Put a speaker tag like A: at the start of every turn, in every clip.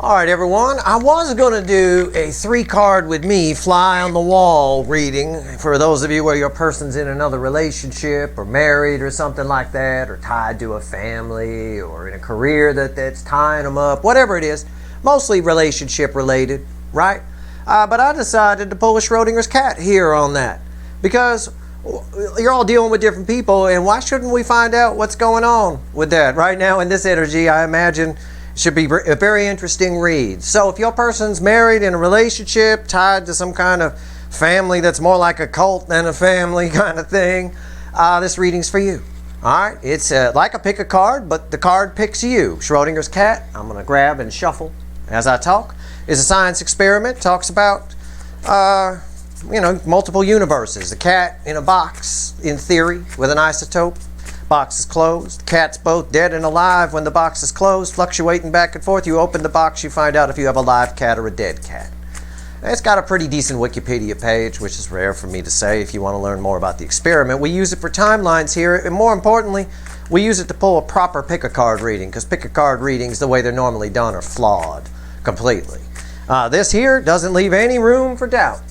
A: All right, everyone. I was going to do a 3-card with me, fly on the wall reading for those of you where your person's in another relationship or married or something like that, or tied to a family or in a career that's tying them up, whatever it is, mostly relationship related, right? But I decided to pull a Schrodinger's cat here on that because you're all dealing with different people, and why shouldn't we find out what's going on with that right now in this energy? I imagine should be a very interesting read. So if your person's married, in a relationship, tied to some kind of family that's more like a cult than a family kind of thing, this reading's for you. All right, it's like a pick a card, but the card picks you. Schrodinger's cat, I'm going to grab and shuffle as I talk. It's a science experiment, talks about, multiple universes. The cat in a box, in theory, with an isotope. Box is closed. Cat's both dead and alive when the box is closed, fluctuating back and forth. You open the box, you find out if you have a live cat or a dead cat. It's got a pretty decent Wikipedia page, which is rare for me to say if you want to learn more about the experiment. We use it for timelines here, and more importantly, we use it to pull a proper pick-a-card reading, because pick-a-card readings, the way they're normally done, are flawed completely. This here doesn't leave any room for doubt.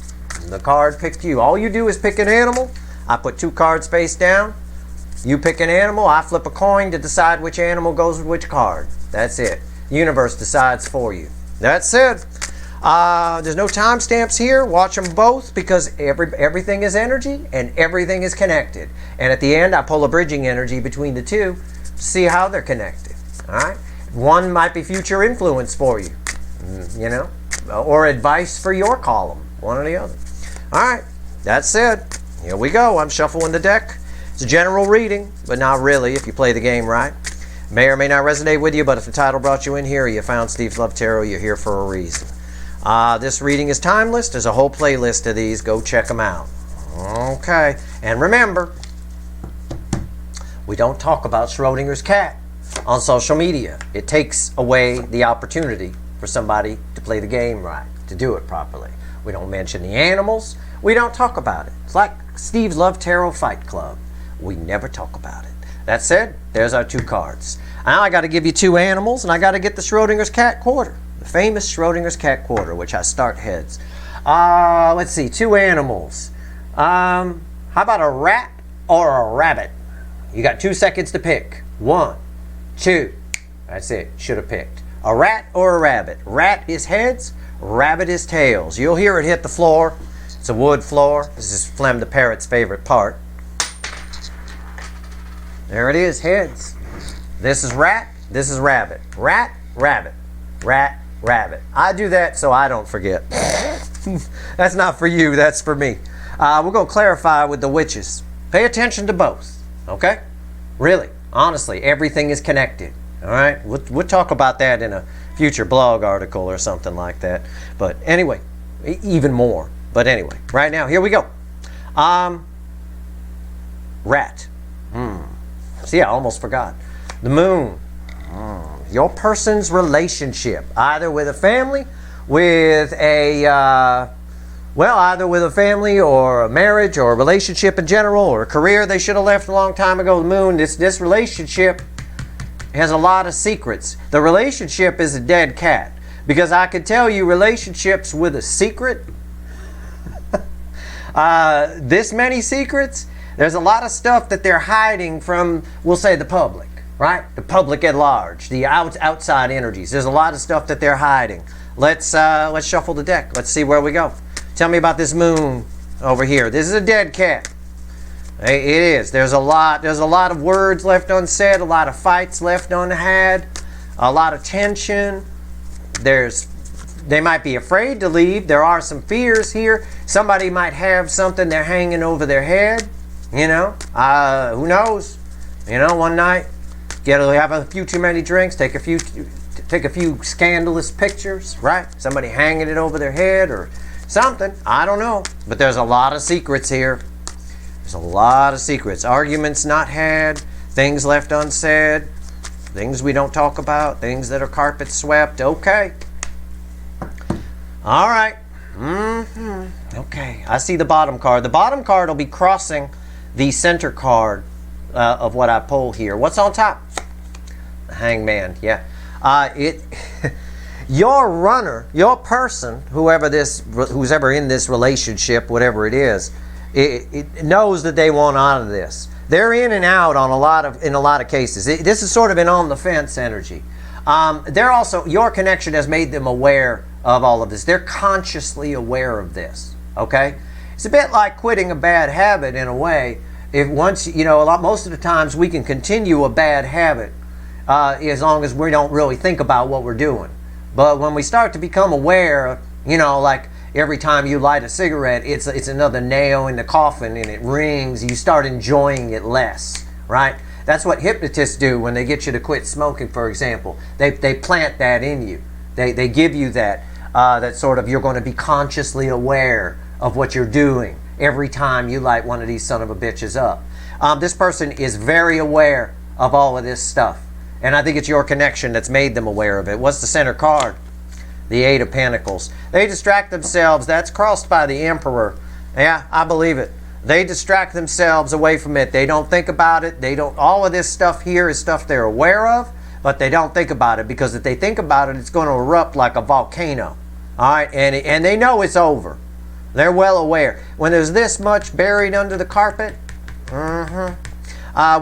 A: The card picked you. All you do is pick an animal. I put 2 cards face down. You pick an animal, I flip a coin to decide which animal goes with which card. That's it. The universe decides for you. That's it. There's no timestamps here. Watch them both because everything is energy and everything is connected. And at the end, I pull a bridging energy between the two to see how they're connected. All right? One might be future influence for you, or advice for your column, one or the other. All right, that's it. Here we go. I'm shuffling the deck. It's a general reading, but not really if you play the game right. May or may not resonate with you, but if the title brought you in here or you found Steve's Love Tarot, you're here for a reason. This reading is timeless. There's a whole playlist of these. Go check them out. Okay. And remember, we don't talk about Schrodinger's cat on social media. It takes away the opportunity for somebody to play the game right, to do it properly. We don't mention the animals. We don't talk about it. It's like Steve's Love Tarot Fight Club. We never talk about it. That said, there's our 2 cards. Now I got to give you 2 animals, and I got to get the Schrodinger's cat quarter. The famous Schrodinger's cat quarter, which I start heads. Let's see, 2 animals. How about a rat or a rabbit? You got 2 seconds to pick. 1, 2. That's it. Should have picked. A rat or a rabbit. Rat is heads, rabbit is tails. You'll hear it hit the floor. It's a wood floor. This is Flem the parrot's favorite part. There it is, heads. This is rat, this is rabbit. Rat, rabbit. Rat, rabbit. I do that so I don't forget. That's not for you, that's for me. We're going to clarify with the witches. Pay attention to both, okay? Really, honestly, everything is connected, all right? We'll talk about that in a future blog article or something like that. But anyway, even more. But anyway, right now, here we go. Rat. See, I almost forgot. The moon. Your person's relationship, either with a family, with either with a family or a marriage or a relationship in general or a career they should have left a long time ago. The moon, this relationship has a lot of secrets. The relationship is a dead cat because I could tell you relationships with a secret, this many secrets. There's a lot of stuff that they're hiding from, we'll say, the public, right? The public at large, the outside energies. There's a lot of stuff that they're hiding. Let's shuffle the deck. Let's see where we go. Tell me about this moon over here. This is a dead cat. It is. There's a lot of words left unsaid, a lot of fights left unhad, a lot of tension. They might be afraid to leave. There are some fears here. Somebody might have something they're hanging over their head. Who knows? One night, have a few too many drinks, take a few scandalous pictures, right? Somebody hanging it over their head or something. I don't know. But there's a lot of secrets here. There's a lot of secrets. Arguments not had, things left unsaid, things we don't talk about, things that are carpet swept. Okay. All right. Okay. I see the bottom card. The bottom card will be crossing the center card of what I pull here. What's on top? The Hangman. Yeah. Your runner, your person, who's ever in this relationship, whatever it is, it knows that they want out of this. They're in and out in a lot of cases. This is sort of an on the fence energy. They're also, your connection has made them aware of all of this. They're consciously aware of this. Okay, it's a bit like quitting a bad habit in a way. If once most of the times we can continue a bad habit as long as we don't really think about what we're doing. But when we start to become aware, like every time you light a cigarette, it's another nail in the coffin and it rings. You start enjoying it less, right? That's what hypnotists do when they get you to quit smoking, for example. They plant that in you. They give you that sort of, you're going to be consciously aware of what you're doing every time you light one of these son of a bitches up. This person is very aware of all of this stuff. And I think it's your connection that's made them aware of it. What's the center card? The Eight of Pentacles. They distract themselves. That's crossed by the Emperor. Yeah, I believe it. They distract themselves away from it. They don't think about it. All of this stuff here is stuff they're aware of, but they don't think about it, because if they think about it, it's going to erupt like a volcano. All right, and they know it's over. They're well aware. When there's this much buried under the carpet,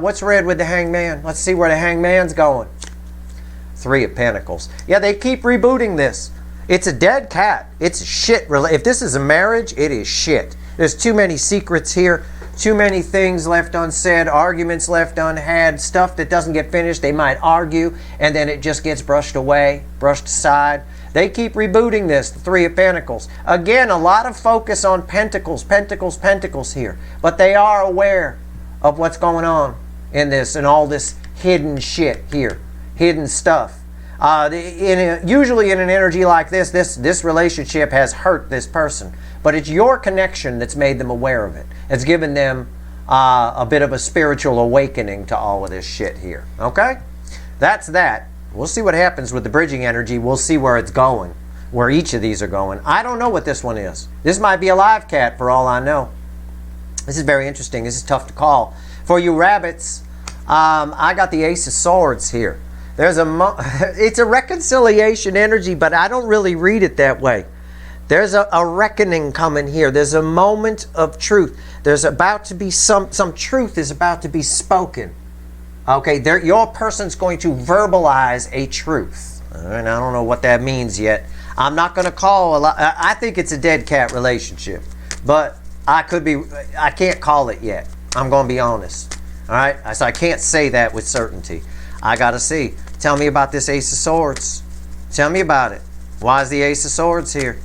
A: what's red with the Hangman? Let's see where the Hangman's going. Three of Pentacles. Yeah, they keep rebooting this. It's a dead cat. It's shit. If this is a marriage, it is shit. There's too many secrets here. Too many things left unsaid. Arguments left unhad. Stuff that doesn't get finished. They might argue, and then it just gets brushed away, brushed aside. They keep rebooting this, the Three of Pentacles. Again, a lot of focus on pentacles, pentacles, pentacles here. But they are aware of what's going on in this and all this hidden shit here. Hidden stuff. Usually in an energy like this relationship has hurt this person. But it's your connection that's made them aware of it. It's given them a bit of a spiritual awakening to all of this shit here. Okay? That's that. We'll see what happens with the bridging energy. We'll see where it's going, where each of these are going. I don't know what this one is. This might be a live cat for all I know. This is very interesting. This is tough to call. For you rabbits, I got the Ace of Swords here. It's a reconciliation energy, but I don't really read it that way. There's a reckoning coming here. There's a moment of truth. There's about to be some truth is about to be spoken. Okay, your person's going to verbalize a truth. And I don't know what that means yet. I'm not going to call a lot. I think it's a dead cat relationship, but I can't call it yet. I'm going to be honest. All right, so I can't say that with certainty. I got to see. Tell me about this Ace of Swords. Tell me about it. Why is the Ace of Swords here?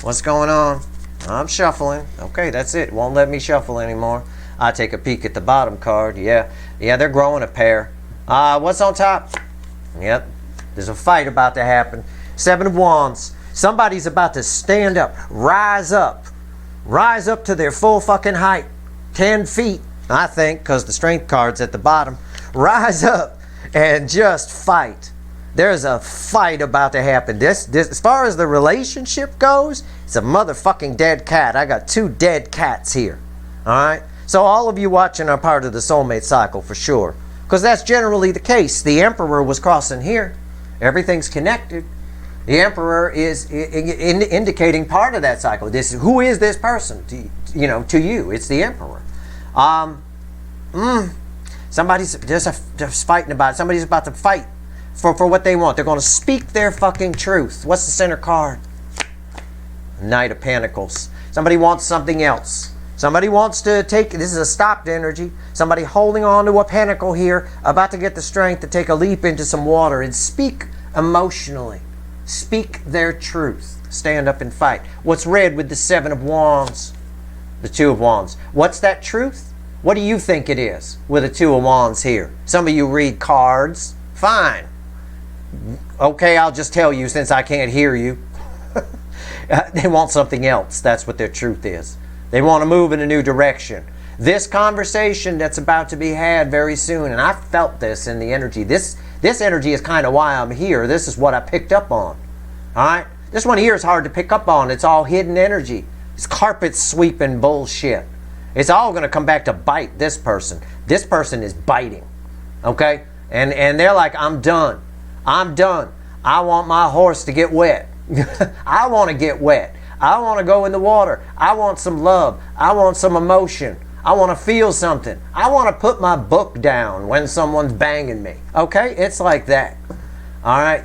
A: What's going on? I'm shuffling. Okay, that's it. Won't let me shuffle anymore. I take a peek at the bottom card. Yeah, they're growing a pair. What's on top? Yep, there's a fight about to happen. Seven of Wands. Somebody's about to stand up, rise up to their full fucking height. 10 feet, I think, because the Strength card's at the bottom. Rise up and just fight. There's a fight about to happen. This, as far as the relationship goes, it's a motherfucking dead cat. I got two dead cats here. All right? So all of you watching are part of the soulmate cycle for sure. Because that's generally the case. The Emperor was crossing here. Everything's connected. The Emperor is indicating part of that cycle. Who is this person? To you. It's the Emperor. Somebody's just fighting about it. Somebody's about to fight for what they want. They're going to speak their fucking truth. What's the center card? Knight of Pentacles. Somebody wants something else. Somebody wants to take, this is a stopped energy. Somebody holding on to a pentacle here, about to get the strength to take a leap into some water and speak emotionally. Speak their truth. Stand up and fight. What's red with the Seven of Wands? The Two of Wands. What's that truth? What do you think it is with the Two of Wands here? Some of you read cards. Fine. Okay, I'll just tell you since I can't hear you. They want something else. That's what their truth is. They want to move in a new direction. This conversation that's about to be had very soon, and I felt this in the energy. This energy is kind of why I'm here. This is what I picked up on. All right? This one here is hard to pick up on. It's all hidden energy. It's carpet sweeping bullshit. It's all going to come back to bite this person. This person is biting. Okay? And they're like, I'm done. I'm done. I want my horse to get wet. I want to get wet. I want to go in the water. I want some love. I want some emotion. I want to feel something. I want to put my book down when someone's banging me. Okay? It's like that. All right?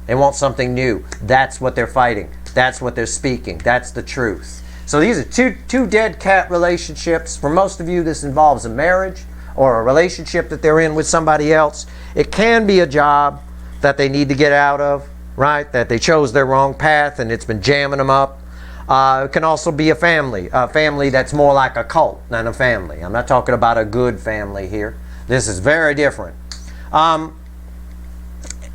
A: They want something new. That's what they're fighting. That's what they're speaking. That's the truth. So these are two dead cat relationships. For most of you, this involves a marriage or a relationship that they're in with somebody else. It can be a job that they need to get out of, right? That they chose their wrong path and it's been jamming them up. It can also be a family that's more like a cult than a family. I'm not talking about a good family here. This is very different.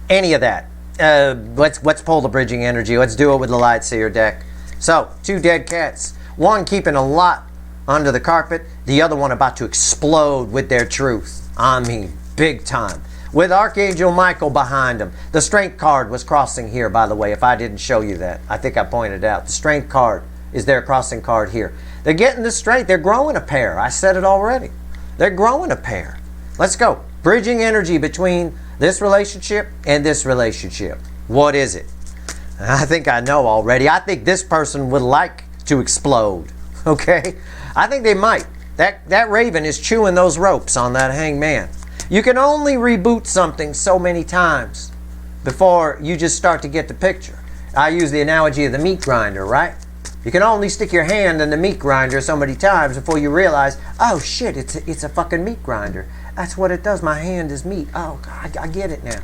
A: Any of that. Let's pull the bridging energy. Let's do it with the light seer deck. So, two dead cats. One keeping a lot under the carpet. The other one about to explode with their truth. I mean, big time. With Archangel Michael behind them. The strength card was crossing here, by the way, if I didn't show you that. I think I pointed out. The strength card is their crossing card here. They're getting the strength. They're growing a pair. I said it already. They're growing a pair. Let's go. Bridging energy between this relationship and this relationship. What is it? I think I know already. I think this person would like to explode. Okay? I think they might. That raven is chewing those ropes on that hangman. You can only reboot something so many times before you just start to get the picture. I use the analogy of the meat grinder, right? You can only stick your hand in the meat grinder so many times before you realize, oh shit, it's a fucking meat grinder. That's what it does. My hand is meat. Oh, God, I get it now.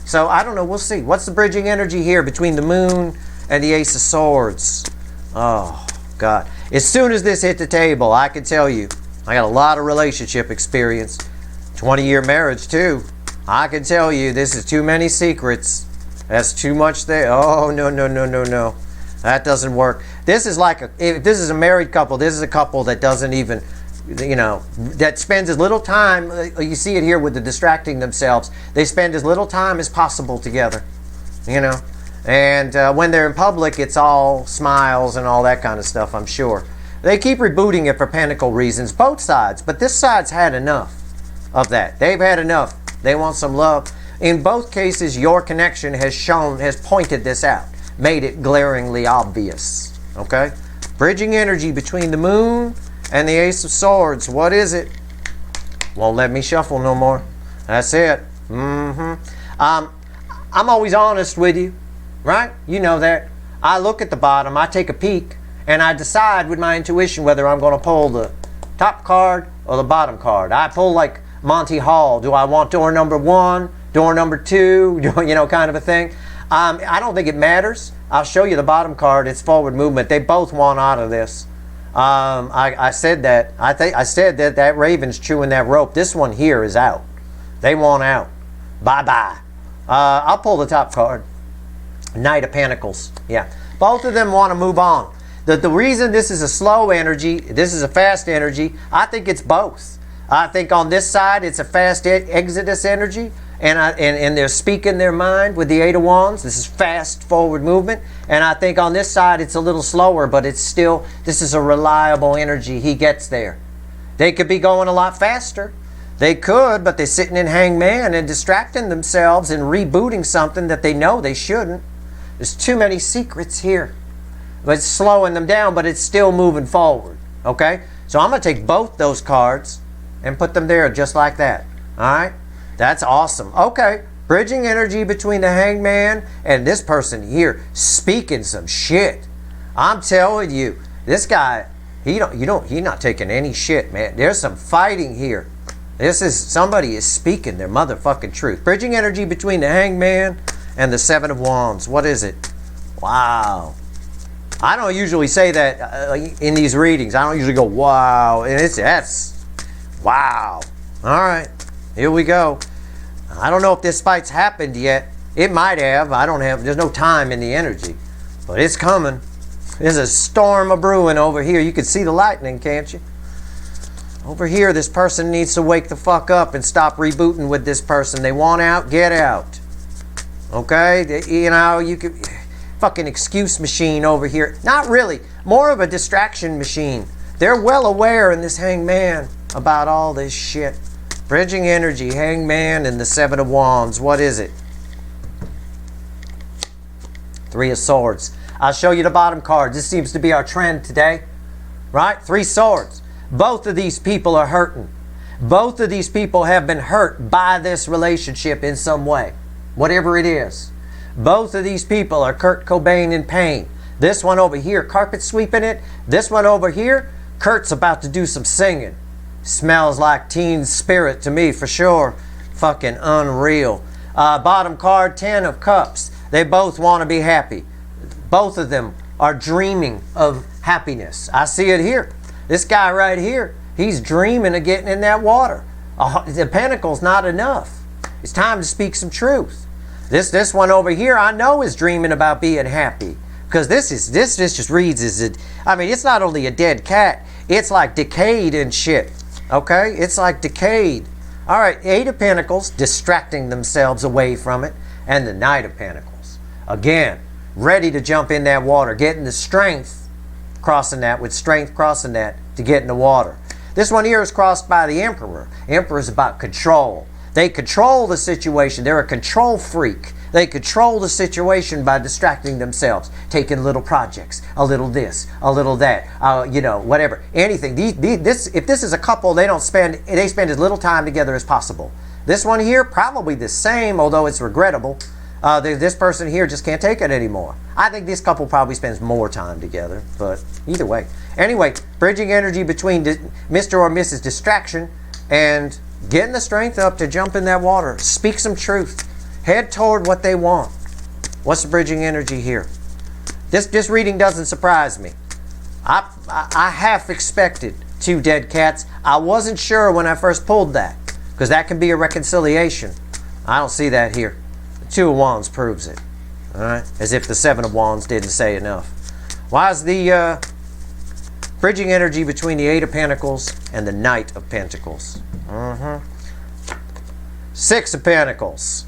A: So, I don't know. We'll see. What's the bridging energy here between the moon and the ace of swords? Oh, God. As soon as this hit the table, I can tell you, I got a lot of relationship experience. 20-year marriage, too. I can tell you, this is too many secrets. That's too much there. Oh, no, no, no, no, no. That doesn't work. This is like, if this is a married couple, this is a couple that doesn't even, that spends as little time, you see it here with the distracting themselves, they spend as little time as possible together, And when they're in public, it's all smiles and all that kind of stuff, I'm sure. They keep rebooting it for panical reasons, both sides, but this side's had enough of that. They've had enough. They want some love. In both cases, your connection has pointed this out, made it glaringly obvious. Okay? Bridging energy between the moon and the ace of swords. What is it? Won't let me shuffle no more. That's it. I'm always honest with you, right? You know that. I look at the bottom, I take a peek, and I decide with my intuition whether I'm going to pull the top card or the bottom card. I pull like Monty Hall. Do I want door number 1, door number 2, kind of a thing. I don't think it matters. I'll show you the bottom card. It's forward movement. They both want out of this. I said that. I said that raven's chewing that rope. This one here is out. They want out. Bye-bye. I'll pull the top card. Knight of Pentacles. Yeah. Both of them want to move on. The reason this is a slow energy, this is a fast energy, I think it's both. I think on this side it's a fast exodus energy, and they're speaking their mind with the Eight of Wands. This is fast forward movement. And I think on this side it's a little slower, but it's still, this is a reliable energy. He gets there. They could be going a lot faster. They could, but they're sitting in hangman and distracting themselves and rebooting something that they know they shouldn't. There's too many secrets here. But it's slowing them down, but it's still moving forward. Okay? So I'm going to take both those cards and put them there just like that. Alright? That's awesome. Okay. Bridging energy between the hangman and this person here, speaking some shit. I'm telling you, this guy, he's not taking any shit, man. There's some fighting here. Somebody is speaking their motherfucking truth. Bridging energy between the hangman and the Seven of Wands. What is it? Wow. I don't usually say that in these readings. I don't usually go, wow. And that's, wow. All right. Here we go. I don't know if this fight's happened yet. It might have. There's no time in the energy. But it's coming. There's a storm of brewing over here. You can see the lightning, can't you? Over here, this person needs to wake the fuck up and stop rebooting with this person. They want out, get out. Okay? You could... Fucking excuse machine over here. Not really. More of a distraction machine. They're well aware in this hangman about all this shit. Bridging energy, hangman, and the Seven of Wands. What is it? Three of Swords. I'll show you the bottom card. This seems to be our trend today. Right? Three Swords. Both of these people are hurting. Both of these people have been hurt by this relationship in some way. Whatever it is. Both of these people are Kurt Cobain in pain. This one over here, carpet sweeping it. This one over here, Kurt's about to do some singing. Smells like teen spirit to me for sure. Fucking unreal. Bottom card, 10 of Cups. They both want to be happy. Both of them are dreaming of happiness. I see it here. This guy right here, he's dreaming of getting in that water. The Pentacle's not enough. It's time to speak some truth. This one over here, I know is dreaming about being happy. Because this just reads as it. I mean, it's not only a dead cat, it's like decayed and shit. Okay? It's like decayed. All right, 8 of Pentacles, distracting themselves away from it. And the Knight of Pentacles. Again, ready to jump in that water, getting the strength, crossing that to get in the water. This one here is crossed by the Emperor. Emperor is about control. They control the situation. They're a control freak. They control the situation by distracting themselves, taking little projects, a little this, a little that, whatever, anything. If this is a couple, they spend as little time together as possible. This one here, probably the same, although it's regrettable. This person here just can't take it anymore. I think this couple probably spends more time together, but either way. Anyway, bridging energy between Mr. or Mrs. Distraction and getting the strength up to jump in that water. Speak some truth. Head toward what they want. What's the bridging energy here? This reading doesn't surprise me. I half expected 2 dead cats. I wasn't sure when I first pulled that, because that can be a reconciliation. I don't see that here. The 2 of Wands proves it. All right? As if the 7 of Wands didn't say enough. Why is the bridging energy between the 8 of Pentacles and the Knight of Pentacles? 6 of Pentacles.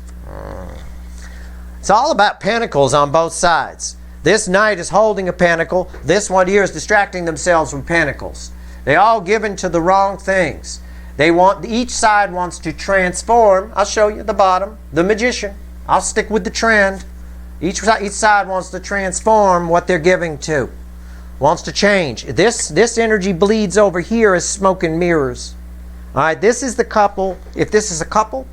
A: It's all about pentacles on both sides. This Knight is holding a pentacle. This one here is distracting themselves from pentacles. They all given to the wrong things. Each side wants to transform. I'll show you the bottom. The Magician. I'll stick with the trend. Each side wants to transform what they're giving to. Wants to change. This energy bleeds over here as smoke and mirrors. All right, this is the couple. If this is a couple,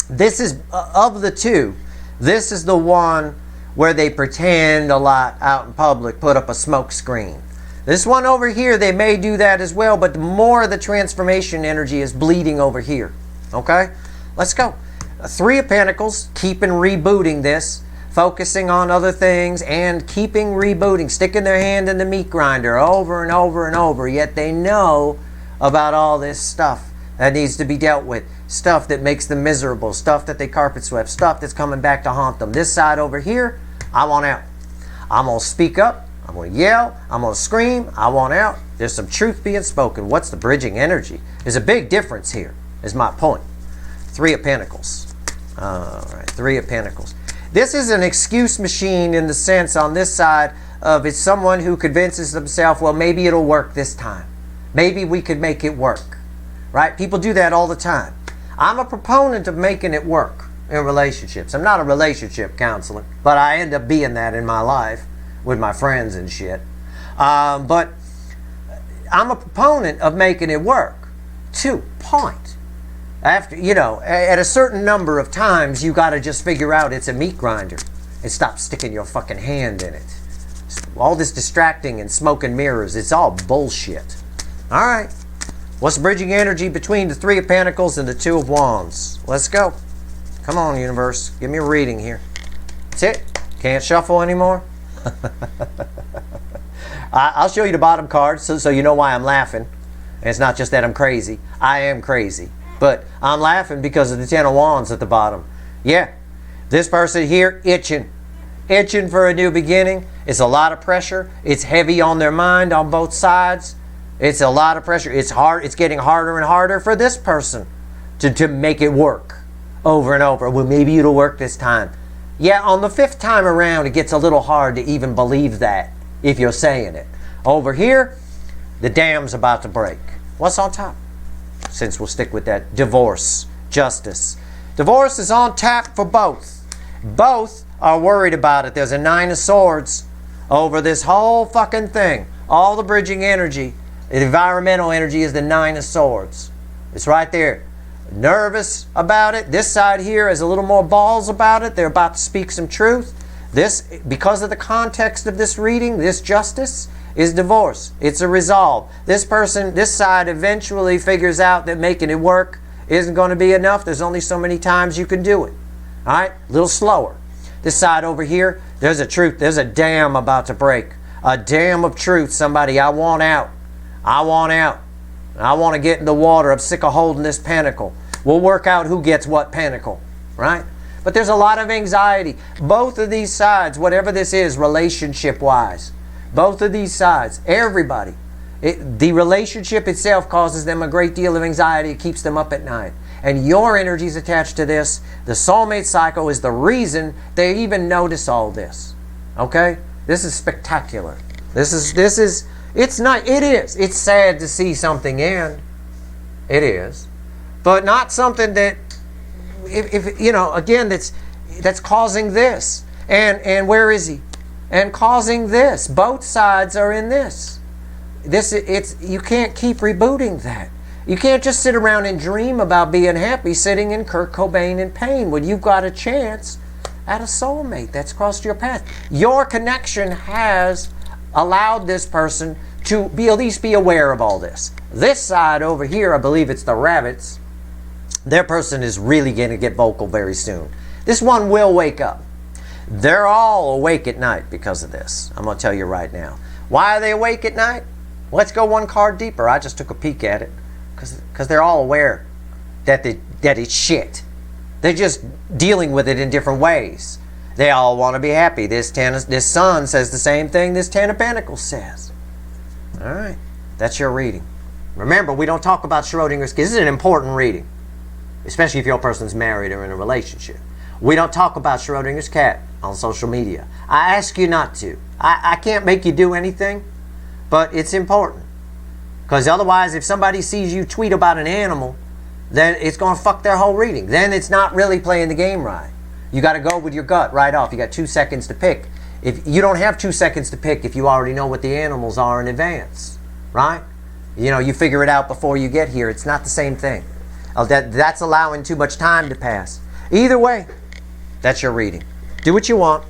A: this is, of the 2, this is the one where they pretend a lot out in public, put up a smoke screen. This one over here, they may do that as well, but more of the transformation energy is bleeding over here. Okay? Let's go. 3 of Pentacles, keeping rebooting this, focusing on other things and keeping rebooting, sticking their hand in the meat grinder over and over and over, yet they know about all this stuff that needs to be dealt with, stuff that makes them miserable, stuff that they carpet swept, stuff that's coming back to haunt them. This side over here, I want out. I'm going to speak up. I'm going to yell. I'm going to scream. I want out. There's some truth being spoken. What's the bridging energy? There's a big difference here, is my point. 3 of Pentacles. All right, 3 of Pentacles. This is an excuse machine in the sense on this side of it's someone who convinces themselves, well, maybe it'll work this time. Maybe we could make it work. Right? People do that all the time. I'm a proponent of making it work in relationships. I'm not a relationship counselor, but I end up being that in my life with my friends and shit. But I'm a proponent of making it work. To point. After, at a certain number of times, you got to just figure out it's a meat grinder and stop sticking your fucking hand in it. All this distracting and smoke and mirrors, it's all bullshit. All right. What's the bridging energy between the 3 of Pentacles and the 2 of Wands? Let's go. Come on, universe. Give me a reading here. That's it. Can't shuffle anymore. I'll show you the bottom card so you know why I'm laughing. And it's not just that I'm crazy. I am crazy. But I'm laughing because of the 10 of Wands at the bottom. Yeah. This person here, itching. Itching for a new beginning. It's a lot of pressure. It's heavy on their mind on both sides. It's a lot of pressure. It's hard. It's getting harder and harder for this person to make it work over and over. Well, maybe it'll work this time. Yeah, on the 5th time around, it gets a little hard to even believe that if you're saying it. Over here, the dam's about to break. What's on top? Since we'll stick with that, divorce, justice. Divorce is on tap for both. Both are worried about it. There's a 9 of Swords over this whole fucking thing. All the bridging energy, the environmental energy is the 9 of Swords. It's right there. Nervous about it. This side here has a little more balls about it. They're about to speak some truth. This, because of the context of this reading, this justice is divorce. It's a resolve. This person, this side eventually figures out that making it work isn't going to be enough. There's only so many times you can do it. All right? A little slower. This side over here, there's a truth. There's a dam about to break. A dam of truth. Somebody, I want out. I want out. I want to get in the water. I'm sick of holding this pentacle. We'll work out who gets what pentacle. Right? But there's a lot of anxiety. Both of these sides, whatever this is, relationship-wise, both of these sides, everybody, the relationship itself causes them a great deal of anxiety. It keeps them up at night. And your energy is attached to this. The soulmate cycle is the reason they even notice all this. Okay? This is spectacular. It's not, it is. It's sad to see something end. It is. But not something that, if you know, again, that's causing this. And where is he? And causing this. Both sides are in this. You can't keep rebooting that. You can't just sit around and dream about being happy sitting in Kurt Cobain in pain when you've got a chance at a soulmate that's crossed your path. Your connection has allowed this person to at least be aware of all this. This side over here, I believe it's the rabbits, their person is really going to get vocal very soon. This one will wake up. They're all awake at night because of this. I'm going to tell you right now. Why are they awake at night? Let's go one card deeper. I just took a peek at it. Because they're all aware that it's shit. They're just dealing with it in different ways. They all want to be happy. This Sun says the same thing this Ten of Pentacles says. All right. That's your reading. Remember, we don't talk about Schrodinger's. This is an important reading. Especially if your person's married or in a relationship. We don't talk about Schrodinger's cat on social media. I ask you not to. I can't make you do anything, but it's important. Because otherwise, if somebody sees you tweet about an animal, then it's going to fuck their whole reading. Then it's not really playing the game right. You got to go with your gut right off. You got 2 seconds to pick. If you don't have 2 seconds to pick if you already know what the animals are in advance, right? You know, you figure it out before you get here. It's not the same thing. That's allowing too much time to pass. Either way, that's your reading. Do what you want.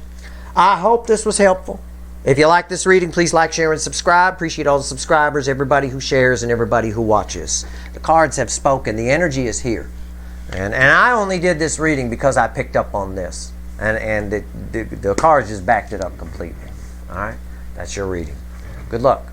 A: I hope this was helpful. If you like this reading, please like, share, and subscribe. Appreciate all the subscribers, everybody who shares, and everybody who watches. The cards have spoken. The energy is here. And I only did this reading because I picked up on this. And the cards just backed it up completely. All right? That's your reading. Good luck.